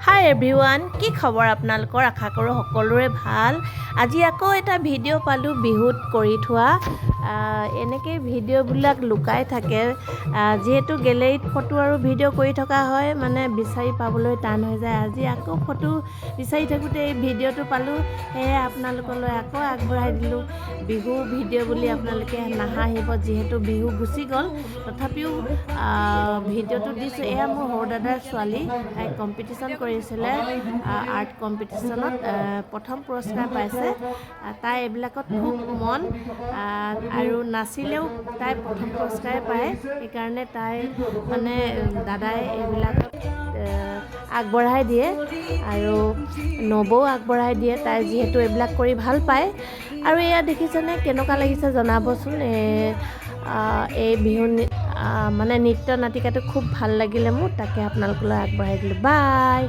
হাই everyone, কি খবৰ আপোনালোকৰ? আশা কৰোঁ সকলোৰে ভাল। আজি আকৌ এটা ভিডিঅ' পালোঁ বিহুত কৰি থোৱা। এনেকৈ ভিডিঅ'বিলাক লুকাই থাকে, যিহেতু গেলেৰীত ফটো আৰু ভিডিঅ' কৰি থকা হয়, মানে বিচাৰি পাবলৈ টান হৈ যায়। আজি আকৌ ফটো বিচাৰি থাকোঁতে এই ভিডিঅ'টো পালোঁ, সেয়ে আপোনালোকলৈ আকৌ আগবঢ়াই দিলোঁ। বিহু ভিডিঅ' বুলি আপোনালোকে নাহাঁহিব, যিহেতু বিহু গুচি গ'ল। তথাপিও ভিডিঅ'টো দিছোঁ। এয়া মোৰ সৰু দাদাৰ ছোৱালী, তাই কম্পিটিশ্যন কৰিছিলে আৰ্ট কম্পিটিশ্যনত, প্ৰথম পুৰস্কাৰ পাইছে। তাই এইবিলাকত খুব মন, আৰু নাচিলেও তাই প্ৰথম পুৰস্কাৰে পায়। সেইকাৰণে তাই মানে দাদাই এইবিলাকত আগবঢ়াই দিয়ে আৰু নবৌও আগবঢ়াই দিয়ে, তাই যিহেতু এইবিলাক কৰি ভাল পায়। আৰু এয়া দেখিছেনে, কেনেকুৱা লাগিছে জনাবচোন। এই বিহু মানে নৃত্য নাটিকাটো খুব ভাল লাগিলে মোৰ, তাকে আপোনালোকলৈ আগবঢ়াই দিলোঁ। বাই।